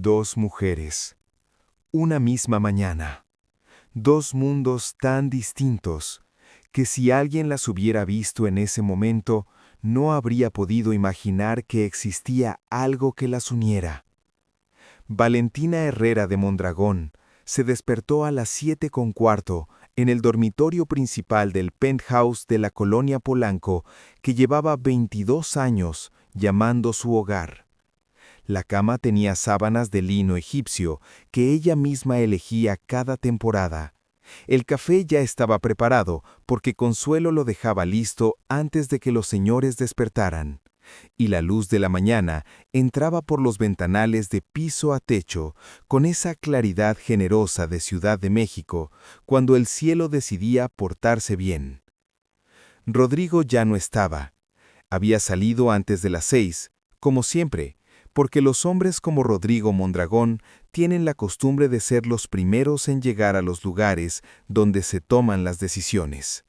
Dos mujeres. Una misma mañana. Dos mundos tan distintos que si alguien las hubiera visto en ese momento, no habría podido imaginar que existía algo que las uniera. Valentina Herrera de Mondragón se despertó a las 7:15 en el dormitorio principal del penthouse de la colonia Polanco, que llevaba 22 años llamando su hogar. La cama tenía sábanas de lino egipcio que ella misma elegía cada temporada. El café ya estaba preparado porque Consuelo lo dejaba listo antes de que los señores despertaran. Y la luz de la mañana entraba por los ventanales de piso a techo con esa claridad generosa de Ciudad de México cuando el cielo decidía portarse bien. Rodrigo ya no estaba. Había salido antes de las 6, como siempre, porque los hombres como Rodrigo Mondragón tienen la costumbre de ser los primeros en llegar a los lugares donde se toman las decisiones.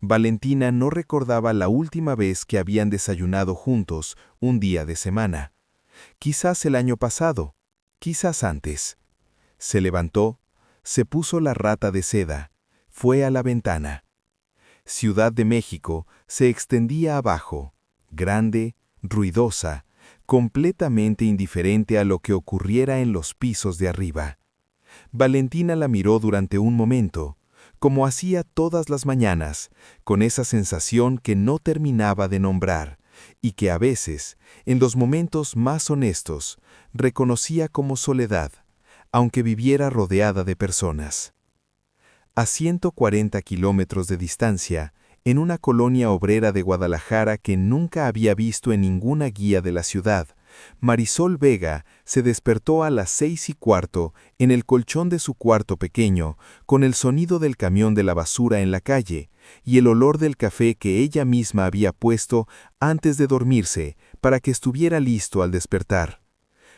Valentina no recordaba la última vez que habían desayunado juntos un día de semana. Quizás el año pasado, quizás antes. Se levantó, se puso la rata de seda, fue a la ventana. Ciudad de México se extendía abajo, grande, ruidosa, completamente indiferente a lo que ocurriera en los pisos de arriba. Valentina la miró durante un momento, como hacía todas las mañanas, con esa sensación que no terminaba de nombrar, y que a veces, en los momentos más honestos, reconocía como soledad, aunque viviera rodeada de personas. A 140 kilómetros de distancia, en una colonia obrera de Guadalajara que nunca había visto en ninguna guía de la ciudad, Marisol Vega se despertó a las 6:15 en el colchón de su cuarto pequeño, con el sonido del camión de la basura en la calle y el olor del café que ella misma había puesto antes de dormirse para que estuviera listo al despertar.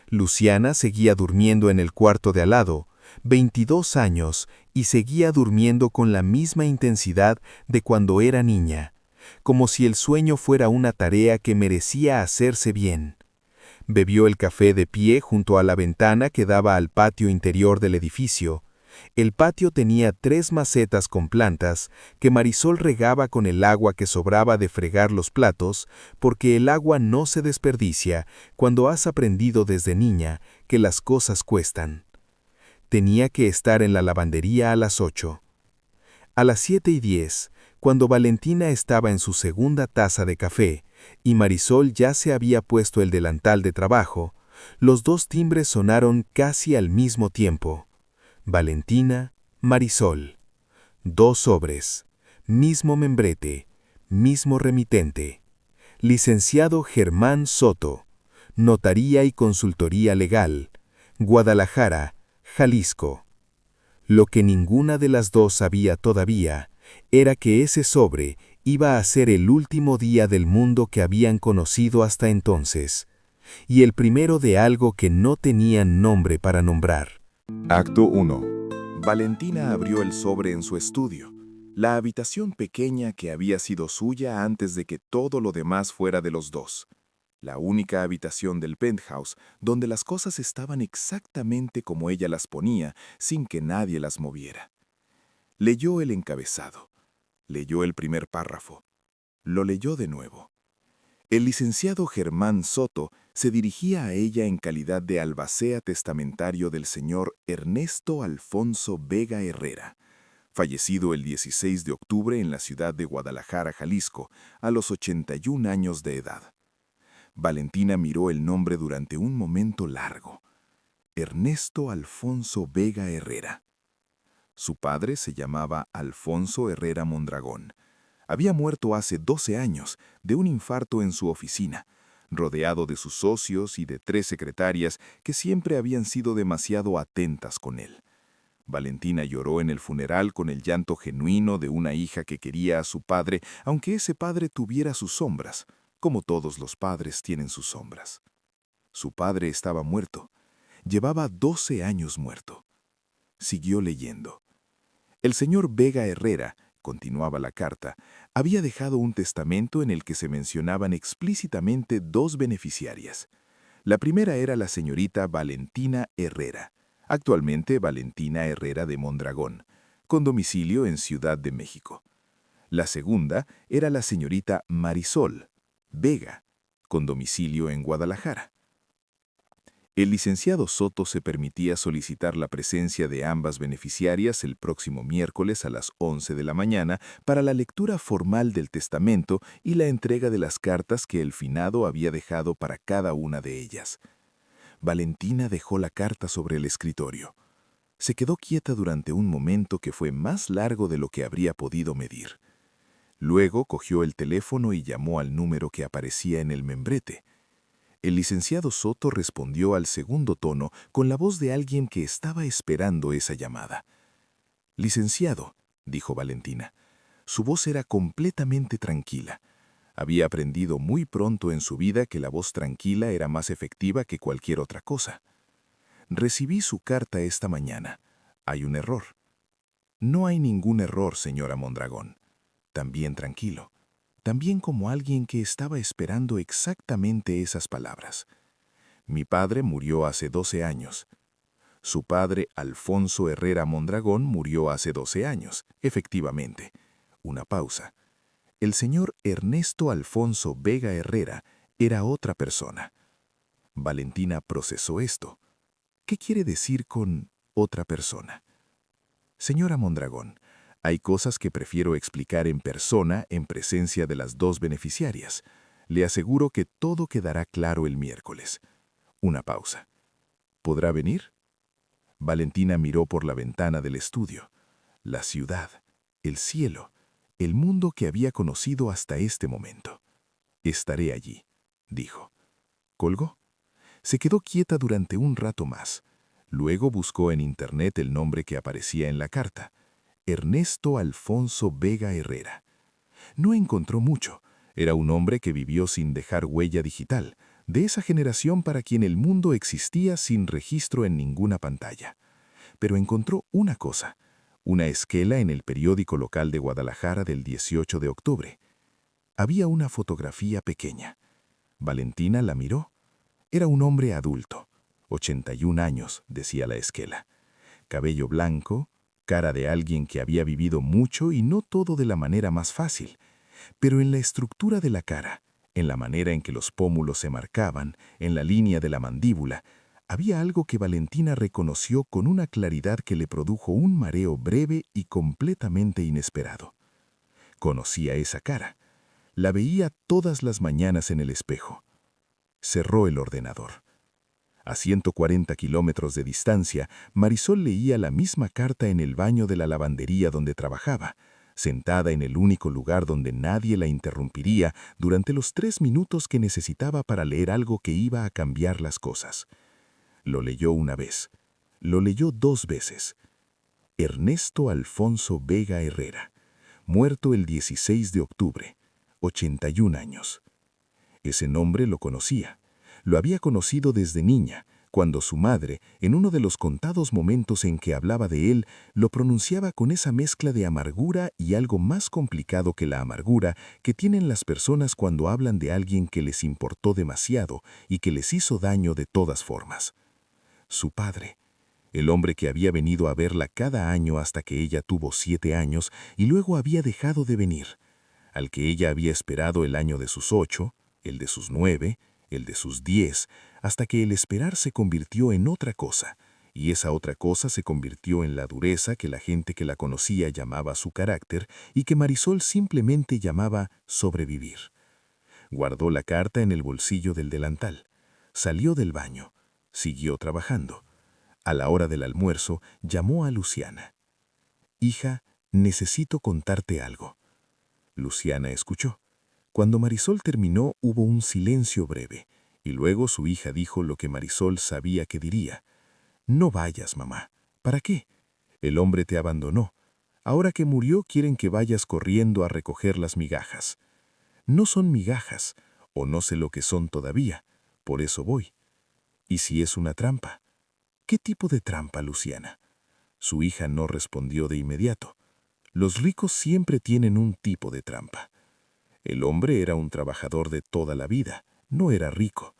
Luciana seguía durmiendo en el cuarto de al lado, 22 años, y seguía durmiendo con la misma intensidad de cuando era niña, como si el sueño fuera una tarea que merecía hacerse bien. Bebió el café de pie junto a la ventana que daba al patio interior del edificio. El patio tenía 3 macetas con plantas que Marisol regaba con el agua que sobraba de fregar los platos, porque el agua no se desperdicia cuando has aprendido desde niña que las cosas cuestan. Tenía que estar en la lavandería a las 8. A las 7:10, cuando Valentina estaba en su segunda taza de café y Marisol ya se había puesto el delantal de trabajo, los dos timbres sonaron casi al mismo tiempo. Valentina, Marisol. 2 sobres. Mismo membrete. Mismo remitente. Licenciado Germán Soto. Notaría y Consultoría Legal. Guadalajara, Jalisco. Lo que ninguna de las dos sabía todavía era que ese sobre iba a ser el último día del mundo que habían conocido hasta entonces, y el primero de algo que no tenían nombre para nombrar. Acto 1. Valentina abrió el sobre en su estudio, la habitación pequeña que había sido suya antes de que todo lo demás fuera de los dos. La única habitación del penthouse donde las cosas estaban exactamente como ella las ponía, sin que nadie las moviera. Leyó el encabezado. Leyó el primer párrafo. Lo leyó de nuevo. El licenciado Germán Soto se dirigía a ella en calidad de albacea testamentario del señor Ernesto Alfonso Vega Herrera, fallecido el 16 de octubre en la ciudad de Guadalajara, Jalisco, a los 81 años de edad. Valentina miró el nombre durante un momento largo. Ernesto Alfonso Vega Herrera. Su padre se llamaba Alfonso Herrera Mondragón. Había muerto hace 12 años de un infarto en su oficina, rodeado de sus socios y de 3 secretarias que siempre habían sido demasiado atentas con él. Valentina lloró en el funeral con el llanto genuino de una hija que quería a su padre, aunque ese padre tuviera sus sombras, como todos los padres tienen sus sombras. Su padre estaba muerto. Llevaba 12 años muerto. Siguió leyendo. El señor Vega Herrera, continuaba la carta, había dejado un testamento en el que se mencionaban explícitamente 2 beneficiarias. La primera era la señorita Valentina Herrera, actualmente Valentina Herrera de Mondragón, con domicilio en Ciudad de México. La segunda era la señorita Marisol Vega, con domicilio en Guadalajara. El licenciado Soto se permitía solicitar la presencia de ambas beneficiarias el próximo miércoles a las 11 de la mañana para la lectura formal del testamento y la entrega de las cartas que el finado había dejado para cada una de ellas. Valentina dejó la carta sobre el escritorio. Se quedó quieta durante un momento que fue más largo de lo que habría podido medir. Luego cogió el teléfono y llamó al número que aparecía en el membrete. El licenciado Soto respondió al segundo tono con la voz de alguien que estaba esperando esa llamada. «Licenciado», dijo Valentina. Su voz era completamente tranquila. Había aprendido muy pronto en su vida que la voz tranquila era más efectiva que cualquier otra cosa. «Recibí su carta esta mañana. Hay un error». «No hay ningún error, señora Mondragón». También tranquilo. También como alguien que estaba esperando exactamente esas palabras. «Mi padre murió hace 12 años. Su padre, Alfonso Herrera Mondragón, murió hace 12 años, efectivamente». Una pausa. El señor Ernesto Alfonso Vega Herrera era otra persona. Valentina procesó esto. ¿Qué quiere decir con otra persona? «Señora Mondragón, hay cosas que prefiero explicar en persona en presencia de las dos beneficiarias. Le aseguro que todo quedará claro el miércoles». Una pausa. ¿Podrá venir? Valentina miró por la ventana del estudio. La ciudad, el cielo, el mundo que había conocido hasta este momento. «Estaré allí», dijo. Colgó. Se quedó quieta durante un rato más. Luego buscó en internet el nombre que aparecía en la carta. Ernesto Alfonso Vega Herrera. No encontró mucho. Era un hombre que vivió sin dejar huella digital, de esa generación para quien el mundo existía sin registro en ninguna pantalla. Pero encontró una cosa, una esquela en el periódico local de Guadalajara del 18 de octubre. Había una fotografía pequeña. Valentina la miró. Era un hombre adulto, 81 años, decía la esquela. Cabello blanco, cara de alguien que había vivido mucho y no todo de la manera más fácil. Pero en la estructura de la cara, en la manera en que los pómulos se marcaban, en la línea de la mandíbula, había algo que Valentina reconoció con una claridad que le produjo un mareo breve y completamente inesperado. Conocía esa cara. La veía todas las mañanas en el espejo. Cerró el ordenador. A 140 kilómetros de distancia, Marisol leía la misma carta en el baño de la lavandería donde trabajaba, sentada en el único lugar donde nadie la interrumpiría durante los 3 minutos que necesitaba para leer algo que iba a cambiar las cosas. Lo leyó una vez. Lo leyó 2 veces. Ernesto Alfonso Vega Herrera, muerto el 16 de octubre, 81 años. Ese nombre lo conocía. Lo había conocido desde niña, cuando su madre, en uno de los contados momentos en que hablaba de él, lo pronunciaba con esa mezcla de amargura y algo más complicado que la amargura que tienen las personas cuando hablan de alguien que les importó demasiado y que les hizo daño de todas formas. Su padre, el hombre que había venido a verla cada año hasta que ella tuvo 7 años y luego había dejado de venir, al que ella había esperado el año de sus 8, el de sus 9, el de sus 10, hasta que el esperar se convirtió en otra cosa, y esa otra cosa se convirtió en la dureza que la gente que la conocía llamaba su carácter y que Marisol simplemente llamaba sobrevivir. Guardó la carta en el bolsillo del delantal. Salió del baño. Siguió trabajando. A la hora del almuerzo, llamó a Luciana. «Hija, necesito contarte algo». Luciana escuchó. Cuando Marisol terminó, hubo un silencio breve, y luego su hija dijo lo que Marisol sabía que diría. «No vayas, mamá. ¿Para qué? El hombre te abandonó. Ahora que murió, quieren que vayas corriendo a recoger las migajas». «No son migajas, o no sé lo que son todavía. Por eso voy». «¿Y si es una trampa?» «¿Qué tipo de trampa, Luciana?» Su hija no respondió de inmediato. Los ricos siempre tienen un tipo de trampa. El hombre era un trabajador de toda la vida, no era rico.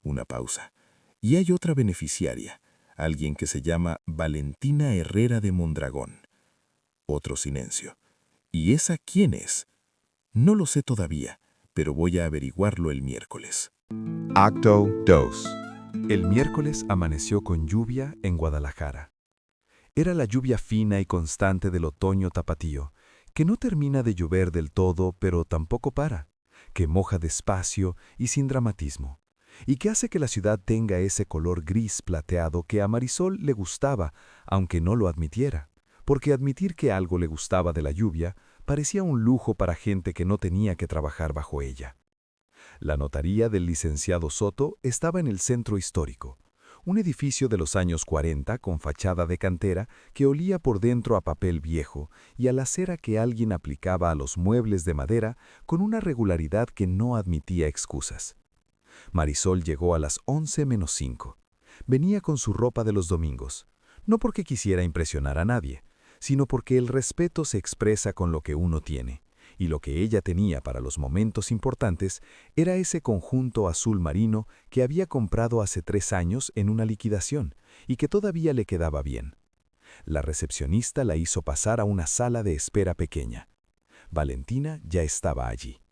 Una pausa. Y hay otra beneficiaria, alguien que se llama Valentina Herrera de Mondragón. Otro silencio. ¿Y esa quién es? No lo sé todavía, pero voy a averiguarlo el miércoles. Acto 2. El miércoles amaneció con lluvia en Guadalajara. Era la lluvia fina y constante del otoño tapatío, que no termina de llover del todo, pero tampoco para, que moja despacio y sin dramatismo, y que hace que la ciudad tenga ese color gris plateado que a Marisol le gustaba, aunque no lo admitiera, porque admitir que algo le gustaba de la lluvia parecía un lujo para gente que no tenía que trabajar bajo ella. La notaría del licenciado Soto estaba en el centro histórico, un edificio de los años 40 con fachada de cantera que olía por dentro a papel viejo y a la cera que alguien aplicaba a los muebles de madera con una regularidad que no admitía excusas. Marisol llegó a las 11:05. Venía con su ropa de los domingos, no porque quisiera impresionar a nadie, sino porque el respeto se expresa con lo que uno tiene, y lo que ella tenía para los momentos importantes era ese conjunto azul marino que había comprado hace 3 años en una liquidación y que todavía le quedaba bien. La recepcionista la hizo pasar a una sala de espera pequeña. Valentina ya estaba allí.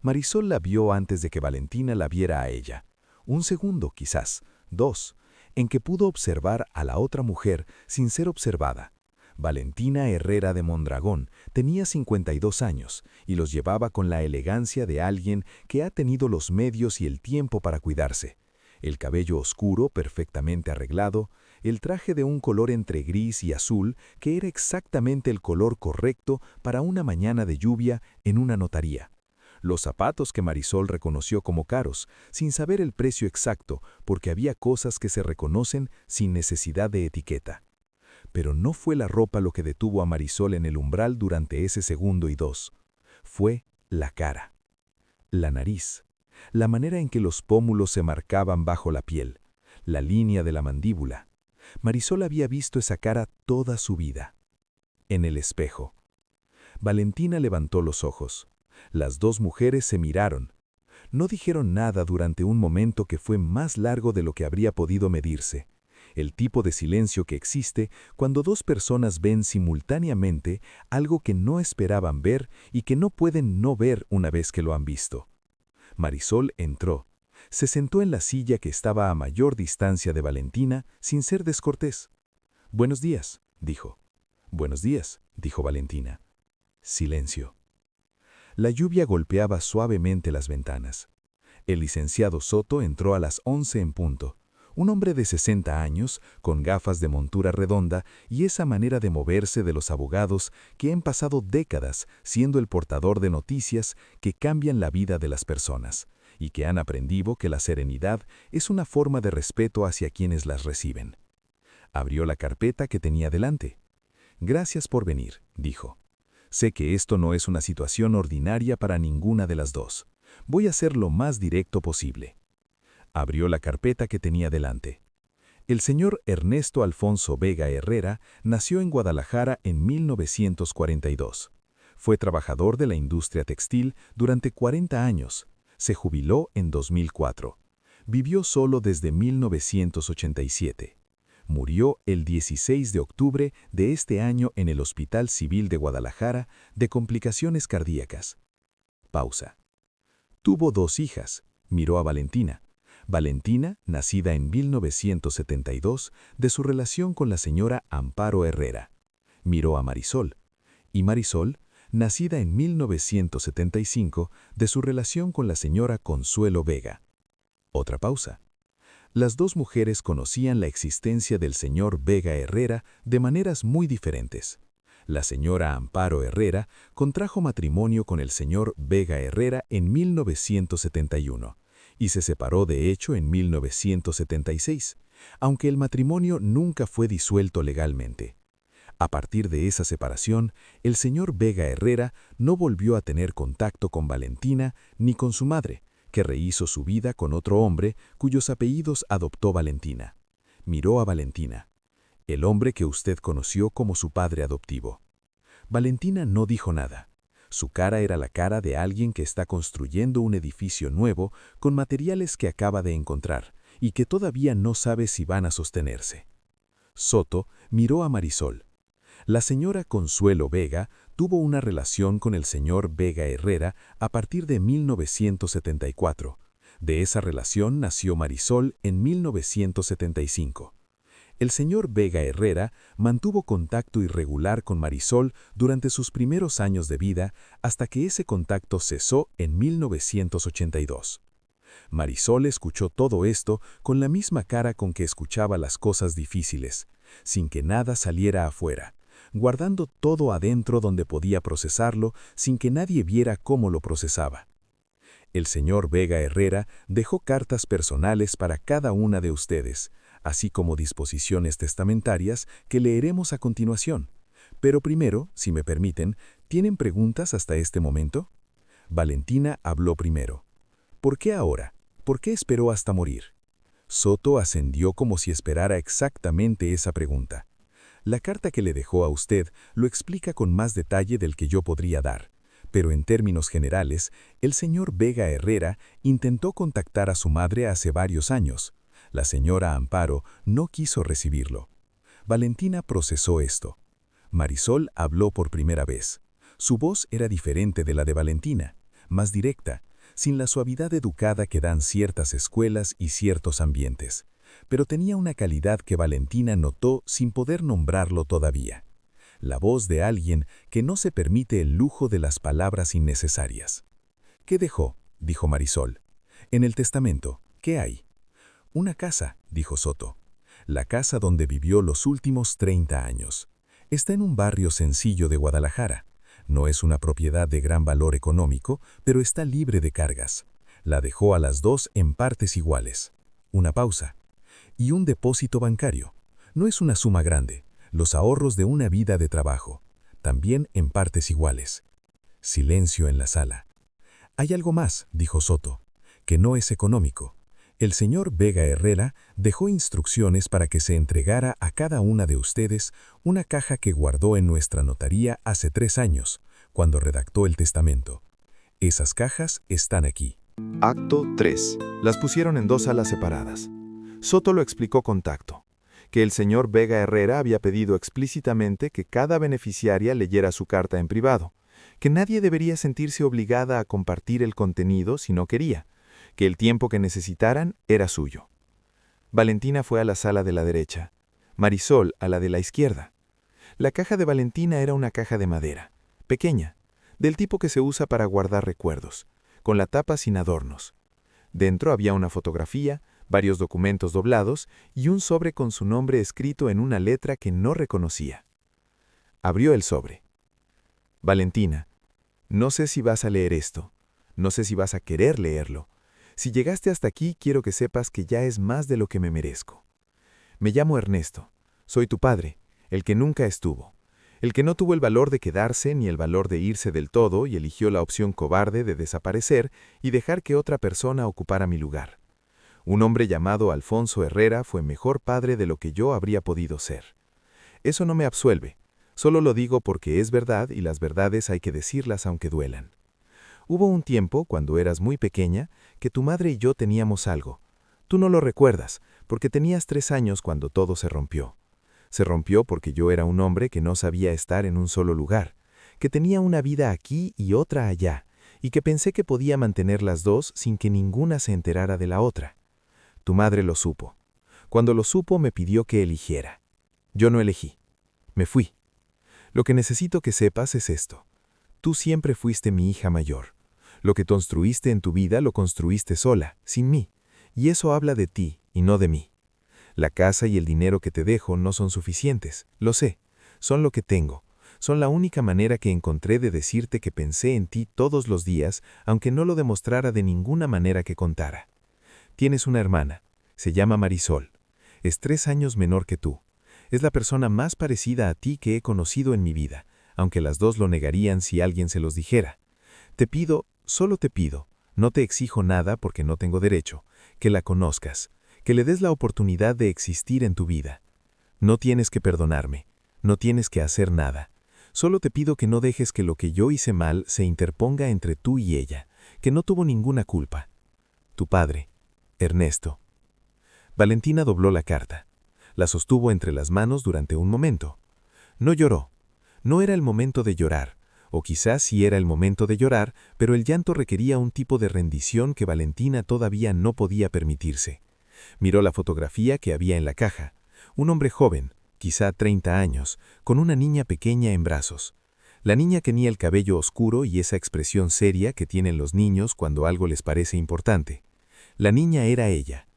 Marisol la vio antes de que Valentina la viera a ella. Un segundo, quizás, 2, en que pudo observar a la otra mujer sin ser observada. Valentina Herrera de Mondragón tenía 52 años y los llevaba con la elegancia de alguien que ha tenido los medios y el tiempo para cuidarse. El cabello oscuro, perfectamente arreglado, el traje de un color entre gris y azul que era exactamente el color correcto para una mañana de lluvia en una notaría. Los zapatos que Marisol reconoció como caros, sin saber el precio exacto, porque había cosas que se reconocen sin necesidad de etiqueta. Pero no fue la ropa lo que detuvo a Marisol en el umbral durante ese segundo y 2. Fue la cara. La nariz. La manera en que los pómulos se marcaban bajo la piel. La línea de la mandíbula. Marisol había visto esa cara toda su vida. En el espejo. Valentina levantó los ojos. Las dos mujeres se miraron. No dijeron nada durante un momento que fue más largo de lo que habría podido medirse. El tipo de silencio que existe cuando dos personas ven simultáneamente algo que no esperaban ver y que no pueden no ver una vez que lo han visto. Marisol entró. Se sentó en la silla que estaba a mayor distancia de Valentina, sin ser descortés. «Buenos días», dijo. «Buenos días», dijo Valentina. Silencio. La lluvia golpeaba suavemente las ventanas. El licenciado Soto entró a las 11 en punto. Un hombre de 60 años, con gafas de montura redonda y esa manera de moverse de los abogados que han pasado décadas siendo el portador de noticias que cambian la vida de las personas y que han aprendido que la serenidad es una forma de respeto hacia quienes las reciben. Abrió la carpeta que tenía delante. «Gracias por venir», dijo. «Sé que esto no es una situación ordinaria para ninguna de las dos. Voy a ser lo más directo posible». Abrió la carpeta que tenía delante. El señor Ernesto Alfonso Vega Herrera nació en Guadalajara en 1942. Fue trabajador de la industria textil durante 40 años. Se jubiló en 2004. Vivió solo desde 1987. Murió el 16 de octubre de este año en el Hospital Civil de Guadalajara de complicaciones cardíacas. Pausa. Tuvo 2 hijas. Miró a Valentina. Valentina, nacida en 1972, de su relación con la señora Amparo Herrera. Miró a Marisol. Y Marisol, nacida en 1975, de su relación con la señora Consuelo Vega. Otra pausa. Las dos mujeres conocían la existencia del señor Vega Herrera de maneras muy diferentes. La señora Amparo Herrera contrajo matrimonio con el señor Vega Herrera en 1971 y se separó de hecho en 1976, aunque el matrimonio nunca fue disuelto legalmente. A partir de esa separación, el señor Vega Herrera no volvió a tener contacto con Valentina ni con su madre, que rehizo su vida con otro hombre cuyos apellidos adoptó Valentina. Miró a Valentina. «El hombre que usted conoció como su padre adoptivo». Valentina no dijo nada. Su cara era la cara de alguien que está construyendo un edificio nuevo con materiales que acaba de encontrar y que todavía no sabe si van a sostenerse. Soto miró a Marisol. La señora Consuelo Vega tuvo una relación con el señor Vega Herrera a partir de 1974. De esa relación nació Marisol en 1975. El señor Vega Herrera mantuvo contacto irregular con Marisol durante sus primeros años de vida hasta que ese contacto cesó en 1982. Marisol escuchó todo esto con la misma cara con que escuchaba las cosas difíciles, sin que nada saliera afuera, guardando todo adentro donde podía procesarlo sin que nadie viera cómo lo procesaba. El señor Vega Herrera dejó cartas personales para cada una de ustedes, así como disposiciones testamentarias que leeremos a continuación. Pero primero, si me permiten, ¿tienen preguntas hasta este momento? Valentina habló primero. ¿Por qué ahora? ¿Por qué esperó hasta morir? Soto asendió como si esperara exactamente esa pregunta. La carta que le dejó a usted lo explica con más detalle del que yo podría dar, pero en términos generales, el señor Vega Herrera intentó contactar a su madre hace varios años. La señora Amparo no quiso recibirlo. Valentina procesó esto. Marisol habló por primera vez. Su voz era diferente de la de Valentina, más directa, sin la suavidad educada que dan ciertas escuelas y ciertos ambientes, pero tenía una calidad que Valentina notó sin poder nombrarlo todavía. La voz de alguien que no se permite el lujo de las palabras innecesarias. ¿Qué dejó?, dijo Marisol. En el testamento, ¿qué hay? Una casa, dijo Soto. La casa donde vivió los últimos 30 años. Está en un barrio sencillo de Guadalajara. No es una propiedad de gran valor económico, pero está libre de cargas. La dejó a las dos en partes iguales. Una pausa. Y un depósito bancario. No es una suma grande. Los ahorros de una vida de trabajo. También en partes iguales. Silencio en la sala. Hay algo más, dijo Soto, que no es económico. El señor Vega Herrera dejó instrucciones para que se entregara a cada una de ustedes una caja que guardó en nuestra notaría hace 3 años, cuando redactó el testamento. Esas cajas están aquí. Acto 3. Las pusieron en 2 salas separadas. Soto lo explicó con tacto, que el señor Vega Herrera había pedido explícitamente que cada beneficiaria leyera su carta en privado, que nadie debería sentirse obligada a compartir el contenido si no quería, que el tiempo que necesitaran era suyo. Valentina fue a la sala de la derecha, Marisol a la de la izquierda. La caja de Valentina era una caja de madera, pequeña, del tipo que se usa para guardar recuerdos, con la tapa sin adornos. Dentro había una fotografía, varios documentos doblados y un sobre con su nombre escrito en una letra que no reconocía. Abrió el sobre. Valentina, no sé si vas a leer esto, no sé si vas a querer leerlo. Si llegaste hasta aquí, quiero que sepas que ya es más de lo que me merezco. Me llamo Ernesto, soy tu padre, el que nunca estuvo, el que no tuvo el valor de quedarse ni el valor de irse del todo y eligió la opción cobarde de desaparecer y dejar que otra persona ocupara mi lugar. Un hombre llamado Alfonso Herrera fue mejor padre de lo que yo habría podido ser. Eso no me absuelve, solo lo digo porque es verdad y las verdades hay que decirlas aunque duelan. Hubo un tiempo, cuando eras muy pequeña, que tu madre y yo teníamos algo. Tú no lo recuerdas, porque tenías 3 años cuando todo se rompió. Se rompió porque yo era un hombre que no sabía estar en un solo lugar, que tenía una vida aquí y otra allá, y que pensé que podía mantener las dos sin que ninguna se enterara de la otra. Tu madre lo supo. Cuando lo supo me pidió que eligiera. Yo no elegí. Me fui. Lo que necesito que sepas es esto. Tú siempre fuiste mi hija mayor. Lo que construiste en tu vida lo construiste sola, sin mí, y eso habla de ti y no de mí. La casa y el dinero que te dejo no son suficientes, lo sé, son lo que tengo, son la única manera que encontré de decirte que pensé en ti todos los días, aunque no lo demostrara de ninguna manera que contara. Tienes una hermana, se llama Marisol, es 3 años menor que tú, es la persona más parecida a ti que he conocido en mi vida, aunque las dos lo negarían si alguien se los dijera. Te pido, solo te pido, no te exijo nada porque no tengo derecho, que la conozcas, que le des la oportunidad de existir en tu vida. No tienes que perdonarme, no tienes que hacer nada. Solo te pido que no dejes que lo que yo hice mal se interponga entre tú y ella, que no tuvo ninguna culpa. Tu padre, Ernesto. Valentina dobló la carta. La sostuvo entre las manos durante un momento. No lloró. No era el momento de llorar, o quizás sí era el momento de llorar, pero el llanto requería un tipo de rendición que Valentina todavía no podía permitirse. Miró la fotografía que había en la caja. Un hombre joven, quizá 30 años, con una niña pequeña en brazos. La niña tenía el cabello oscuro y esa expresión seria que tienen los niños cuando algo les parece importante. La niña era ella.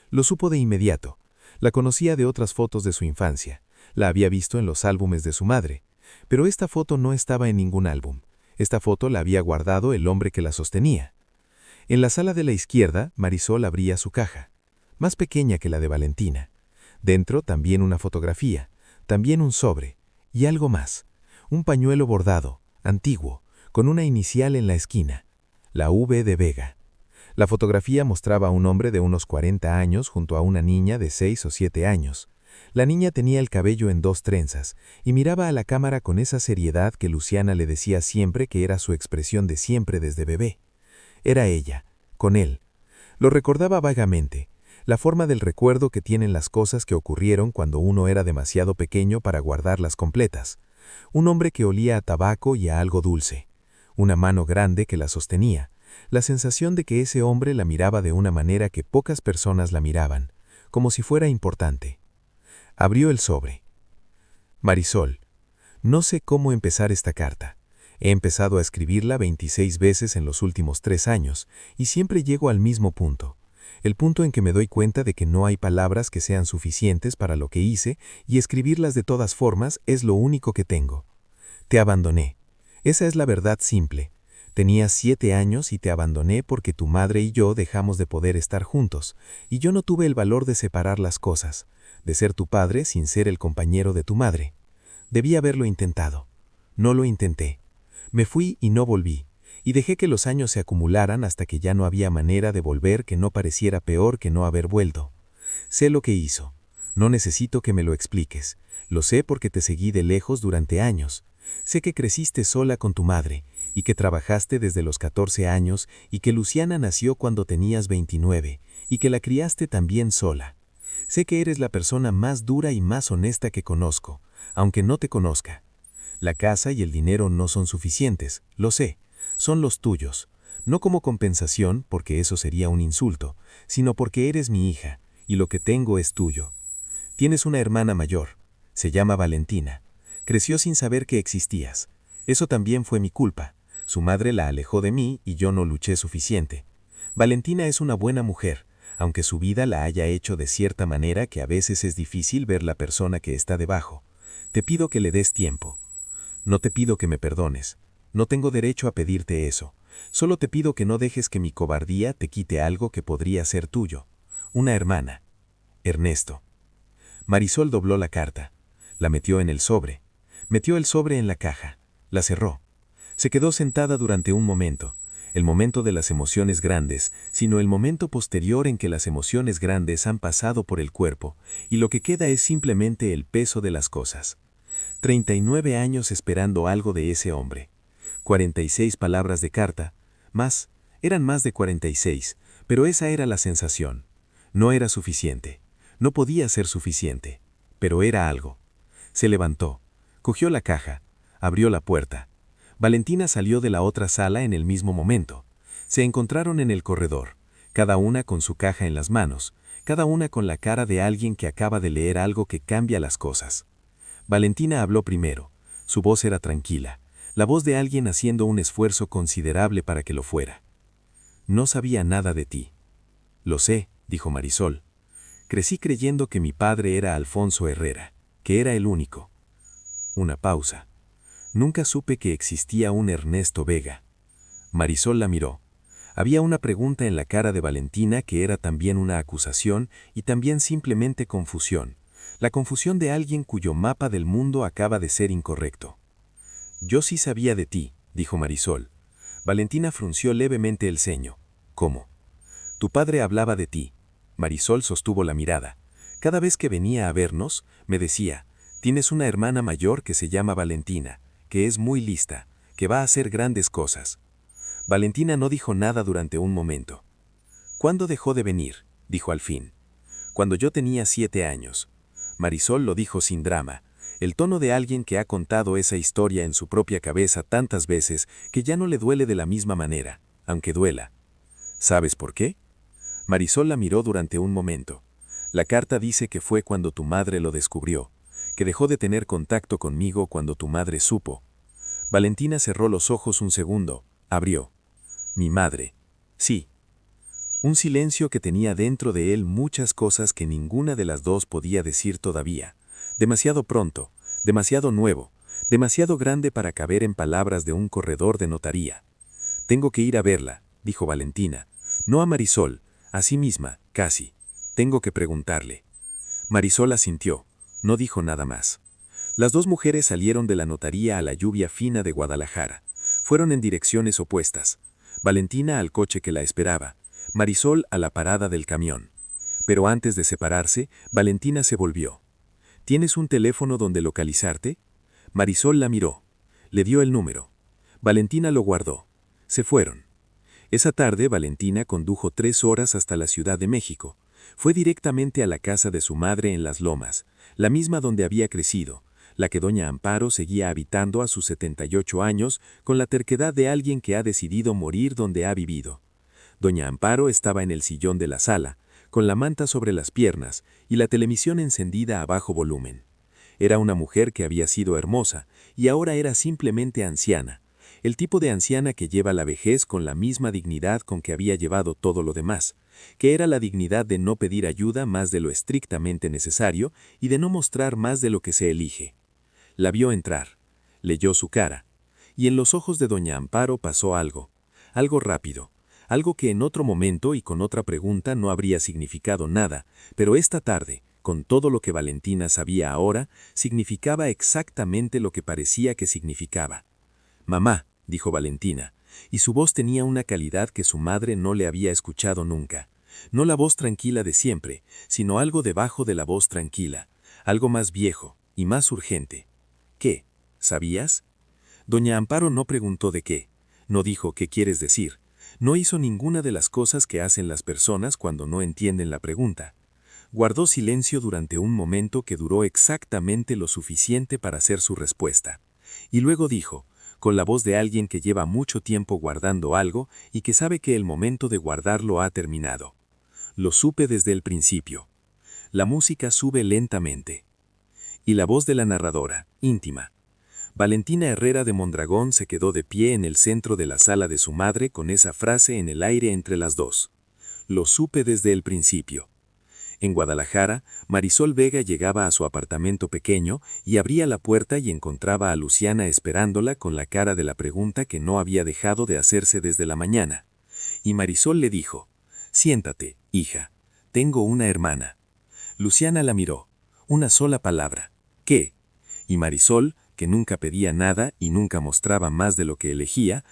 Lo supo de inmediato. La conocía de otras fotos de su infancia. La había visto en los álbumes de su madre. Pero esta foto no estaba en ningún álbum. Esta foto la había guardado el hombre que la sostenía. En la sala de la izquierda, Marisol abría su caja, más pequeña que la de Valentina. Dentro también una fotografía, también un sobre, y algo más. Un pañuelo bordado, antiguo, con una inicial en la esquina, la V de Vega. La fotografía mostraba a un hombre de unos 40 años junto a una niña de 6 o 7 años. La niña tenía el cabello en 2 trenzas y miraba a la cámara con esa seriedad que Luciana le decía siempre que era su expresión de siempre desde bebé. Era ella, con él. Lo recordaba vagamente, la forma del recuerdo que tienen las cosas que ocurrieron cuando uno era demasiado pequeño para guardarlas completas. Un hombre que olía a tabaco y a algo dulce. Una mano grande que la sostenía. La sensación de que ese hombre la miraba de una manera que pocas personas la miraban, como si fuera importante. Abrió el sobre. Marisol, no sé cómo empezar esta carta. He empezado a escribirla 26 veces en los últimos 3 años, y siempre llego al mismo punto. El punto en que me doy cuenta de que no hay palabras que sean suficientes para lo que hice, y escribirlas de todas formas es lo único que tengo. Te abandoné. Esa es la verdad simple. Tenías 7 años y te abandoné porque tu madre y yo dejamos de poder estar juntos, y yo no tuve el valor de separar las cosas, de ser tu padre sin ser el compañero de tu madre. Debí haberlo intentado. No lo intenté. Me fui y no volví, y dejé que los años se acumularan hasta que ya no había manera de volver que no pareciera peor que no haber vuelto. Sé lo que hizo. No necesito que me lo expliques. Lo sé porque te seguí de lejos durante años. Sé que creciste sola con tu madre, y que trabajaste desde los 14 años, y que Luciana nació cuando tenías 29, y que la criaste también sola. Sé que eres la persona más dura y más honesta que conozco, aunque no te conozca. La casa y el dinero no son suficientes, lo sé, son los tuyos. No como compensación, porque eso sería un insulto, sino porque eres mi hija, y lo que tengo es tuyo. Tienes una hermana mayor, se llama Valentina. Creció sin saber que existías. Eso también fue mi culpa. Su madre la alejó de mí y yo no luché suficiente. Valentina es una buena mujer, aunque su vida la haya hecho de cierta manera que a veces es difícil ver la persona que está debajo. Te pido que le des tiempo. No te pido que me perdones. No tengo derecho a pedirte eso. Solo te pido que no dejes que mi cobardía te quite algo que podría ser tuyo. Una hermana. Ernesto. Marisol dobló la carta. La metió en el sobre. Metió el sobre en la caja. La cerró. Se quedó sentada durante un momento, el momento de las emociones grandes, sino el momento posterior en que las emociones grandes han pasado por el cuerpo, y lo que queda es simplemente el peso de las cosas. 39 años esperando algo de ese hombre. 46 palabras de carta, eran más de 46, pero esa era la sensación. No era suficiente, no podía ser suficiente, pero era algo. Se levantó, cogió la caja, abrió la puerta. Valentina salió de la otra sala en el mismo momento. Se encontraron en el corredor, cada una con su caja en las manos, cada una con la cara de alguien que acaba de leer algo que cambia las cosas. Valentina habló primero. Su voz era tranquila, la voz de alguien haciendo un esfuerzo considerable para que lo fuera. No sabía nada de ti. Lo sé, dijo Marisol. Crecí creyendo que mi padre era Alfonso Herrera, que era el único. Una pausa. Nunca supe que existía un Ernesto Vega. Marisol la miró. Había una pregunta en la cara de Valentina que era también una acusación y también simplemente confusión. La confusión de alguien cuyo mapa del mundo acaba de ser incorrecto. Yo sí sabía de ti, dijo Marisol. Valentina frunció levemente el ceño. ¿Cómo? Tu padre hablaba de ti. Marisol sostuvo la mirada. Cada vez que venía a vernos, me decía, tienes una hermana mayor que se llama Valentina, que es muy lista, que va a hacer grandes cosas. Valentina no dijo nada durante un momento. ¿Cuándo dejó de venir?, dijo al fin. Cuando yo tenía 7 años. Marisol lo dijo sin drama, el tono de alguien que ha contado esa historia en su propia cabeza tantas veces que ya no le duele de la misma manera, aunque duela. ¿Sabes por qué? Marisol la miró durante un momento. La carta dice que fue cuando tu madre lo descubrió, que dejó de tener contacto conmigo cuando tu madre supo. Valentina cerró los ojos un segundo, abrió. Mi madre. Sí. Un silencio que tenía dentro de él muchas cosas que ninguna de las dos podía decir todavía. Demasiado pronto, demasiado nuevo, demasiado grande para caber en palabras de un corredor de notaría. Tengo que ir a verla, dijo Valentina. No a Marisol, a sí misma, casi. Tengo que preguntarle. Marisol asintió, no dijo nada más. Las dos mujeres salieron de la notaría a la lluvia fina de Guadalajara. Fueron en direcciones opuestas. Valentina al coche que la esperaba, Marisol a la parada del camión. Pero antes de separarse, Valentina se volvió. ¿Tienes un teléfono donde localizarte? Marisol la miró. Le dio el número. Valentina lo guardó. Se fueron. Esa tarde Valentina condujo 3 horas hasta la Ciudad de México. Fue directamente a la casa de su madre en Las Lomas, la misma donde había crecido, la que doña Amparo seguía habitando a sus 78 años con la terquedad de alguien que ha decidido morir donde ha vivido. Doña Amparo estaba en el sillón de la sala, con la manta sobre las piernas y la televisión encendida a bajo volumen. Era una mujer que había sido hermosa y ahora era simplemente anciana, el tipo de anciana que lleva la vejez con la misma dignidad con que había llevado todo lo demás, que era la dignidad de no pedir ayuda más de lo estrictamente necesario y de no mostrar más de lo que se elige. La vio entrar, leyó su cara, y en los ojos de doña Amparo pasó algo rápido, algo que en otro momento y con otra pregunta no habría significado nada, pero esta tarde, con todo lo que Valentina sabía ahora, significaba exactamente lo que parecía que significaba. Mamá, dijo Valentina, y su voz tenía una calidad que su madre no le había escuchado nunca. No la voz tranquila de siempre, sino algo debajo de la voz tranquila, algo más viejo y más urgente. ¿Qué? ¿Sabías? Doña Amparo no preguntó de qué, no dijo qué quieres decir, no hizo ninguna de las cosas que hacen las personas cuando no entienden la pregunta. Guardó silencio durante un momento que duró exactamente lo suficiente para hacer su respuesta. Y luego dijo, con la voz de alguien que lleva mucho tiempo guardando algo y que sabe que el momento de guardarlo ha terminado. Lo supe desde el principio. La música sube lentamente. Y la voz de la narradora, íntima. Valentina Herrera de Mondragón se quedó de pie en el centro de la sala de su madre con esa frase en el aire entre las dos. Lo supe desde el principio. En Guadalajara, Marisol Vega llegaba a su apartamento pequeño y abría la puerta y encontraba a Luciana esperándola con la cara de la pregunta que no había dejado de hacerse desde la mañana. Y Marisol le dijo, «Siéntate, hija. Tengo una hermana». Luciana la miró. Una sola palabra. «¿Qué?» Y Marisol, que nunca pedía nada y nunca mostraba más de lo que elegía,